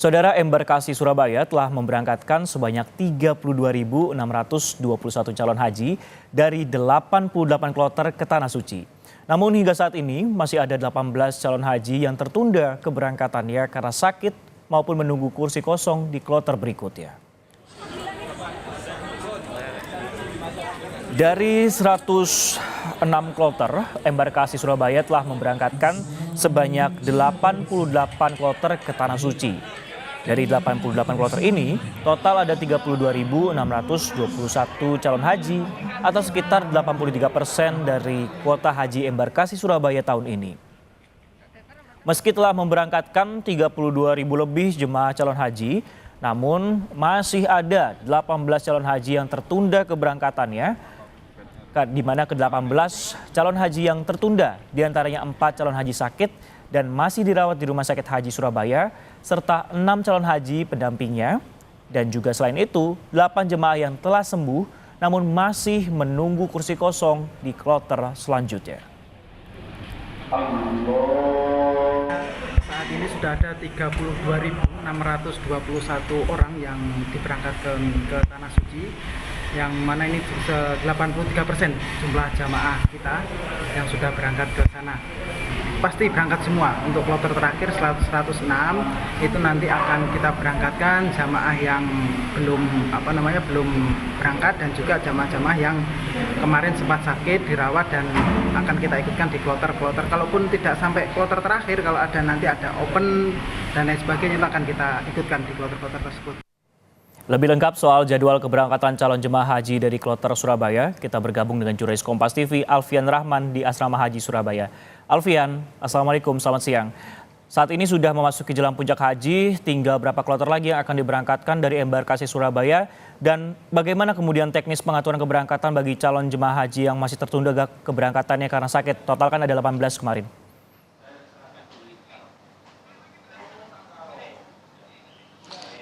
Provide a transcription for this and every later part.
Saudara, embarkasi Surabaya telah memberangkatkan sebanyak 32.621 calon haji dari 88 kloter ke Tanah Suci. Namun hingga saat ini masih ada 18 calon haji yang tertunda keberangkatannya karena sakit maupun menunggu kursi kosong di kloter berikutnya. Dari 106 kloter, embarkasi Surabaya telah memberangkatkan sebanyak 88 kloter ke Tanah Suci. Dari 88 kloter ini, total ada 32.621 calon haji atau sekitar 83% dari kuota haji embarkasi Surabaya tahun ini. Meski telah memberangkatkan 32.000 lebih jemaah calon haji, namun masih ada 18 calon haji yang tertunda keberangkatannya, di mana ke-18 calon haji yang tertunda, diantaranya 4 calon haji sakit dan masih dirawat di Rumah Sakit Haji Surabaya, serta 6 calon haji pendampingnya. Dan juga selain itu, 8 jemaah yang telah sembuh namun masih menunggu kursi kosong di kloter selanjutnya. Saat ini sudah ada 32.621 orang yang diberangkatkan ke Tanah Suci, yang mana ini 83% jumlah jamaah kita yang sudah berangkat ke sana. Pasti berangkat semua. Untuk kloter terakhir 106 itu nanti akan kita berangkatkan jamaah yang belum berangkat dan juga jamaah-jamaah yang kemarin sempat sakit dirawat dan akan kita ikutkan di kloter-kloter. Kalaupun tidak sampai kloter terakhir, kalau ada nanti ada open dan lain sebagainya, itu akan kita ikutkan di kloter-kloter tersebut. Lebih lengkap soal jadwal keberangkatan calon jemaah haji dari kloter Surabaya, kita bergabung dengan jurnalis Kompas TV Alfian Rahman di Asrama Haji Surabaya. Alfian, Assalamualaikum, selamat siang. Saat ini sudah memasuki jelang puncak haji, tinggal berapa kloter lagi yang akan diberangkatkan dari embarkasi Surabaya, dan bagaimana kemudian teknis pengaturan keberangkatan bagi calon jemaah haji yang masih tertunda keberangkatannya karena sakit? Total kan ada 18 kemarin.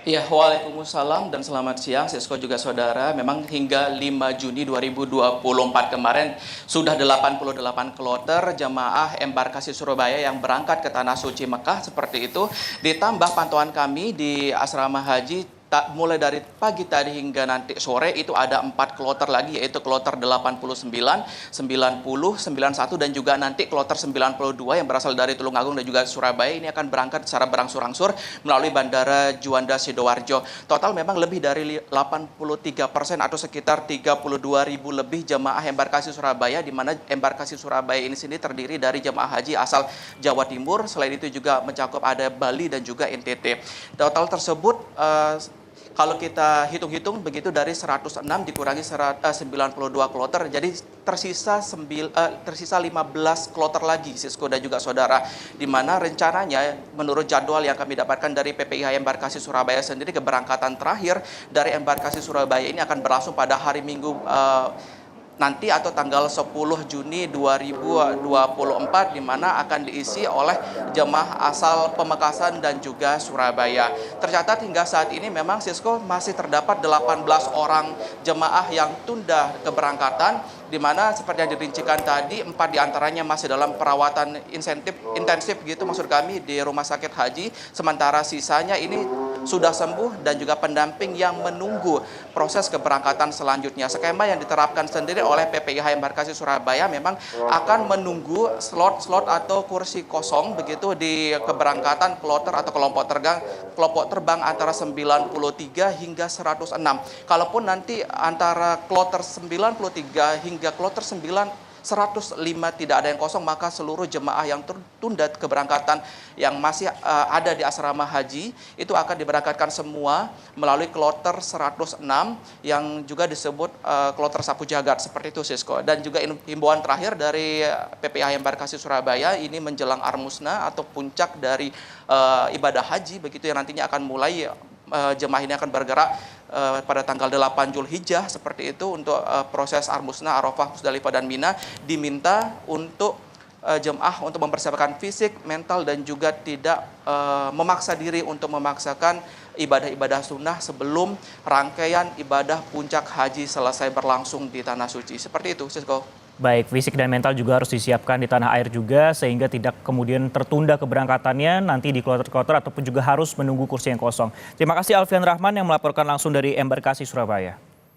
Ya, waalaikumsalam dan selamat siang, Sisko juga saudara. Memang hingga 5 Juni 2024 kemarin sudah 88 kloter jamaah embarkasi Surabaya yang berangkat ke Tanah Suci Mekah seperti itu. Ditambah pantauan kami di asrama haji, mulai dari pagi tadi hingga nanti sore itu ada 4 kloter lagi, yaitu kloter 89, 90, 91 dan juga nanti kloter 92 yang berasal dari Tulungagung dan juga Surabaya. Ini akan berangkat secara berangsur-angsur melalui Bandara Juanda Sidoarjo. Total memang lebih dari 83% atau sekitar 32.000 lebih jemaah embarkasi Surabaya, di mana embarkasi Surabaya ini sendiri terdiri dari jemaah haji asal Jawa Timur. Selain itu juga mencakup ada Bali dan juga NTT. Total tersebut kalau kita hitung-hitung begitu, dari 106 dikurangi 92 kloter, jadi tersisa 15 kloter lagi, Sisko dan juga saudara, di mana rencananya menurut jadwal yang kami dapatkan dari PPIH Embarkasi Surabaya sendiri, keberangkatan terakhir dari embarkasi Surabaya ini akan berlangsung pada hari Minggu nanti atau tanggal 10 Juni 2024, di mana akan diisi oleh jemaah asal Pamekasan dan juga Surabaya. Tercatat hingga saat ini memang Sisko masih terdapat 18 orang jemaah yang tunda keberangkatan, di mana seperti yang dirincikan tadi 4 diantaranya masih dalam perawatan intensif gitu maksud kami di Rumah Sakit Haji, sementara sisanya ini sudah sembuh dan juga pendamping yang menunggu proses keberangkatan selanjutnya. Skema yang diterapkan sendiri oleh PPIH Embarkasi Surabaya memang akan menunggu slot-slot atau kursi kosong begitu di keberangkatan kloter atau kelompok terbang antara 93 hingga 106. Kalaupun nanti antara kloter 93 hingga kloter 105 tidak ada yang kosong, maka seluruh jemaah yang tertunda keberangkatan yang masih ada di asrama haji itu akan diberangkatkan semua melalui kloter 106 yang juga disebut kloter Sapu Jagat seperti itu, Sisko. Dan juga himbauan terakhir dari PPIH Embarkasi Surabaya ini menjelang Armusna atau puncak dari ibadah haji begitu, yang nantinya akan mulai jemaah ini akan bergerak pada tanggal 8 Zulhijjah seperti itu untuk proses Armusna, Arafah, Musdalifah dan Mina, diminta untuk jemaah untuk mempersiapkan fisik, mental dan juga tidak memaksa diri untuk memaksakan ibadah-ibadah sunnah sebelum rangkaian ibadah puncak haji selesai berlangsung di Tanah Suci. Seperti itu, Sisko. Baik, fisik dan mental juga harus disiapkan di tanah air juga sehingga tidak kemudian tertunda keberangkatannya nanti di kloter-kloter ataupun juga harus menunggu kursi yang kosong. Terima kasih Alfian Rahman yang melaporkan langsung dari Embarkasi Surabaya.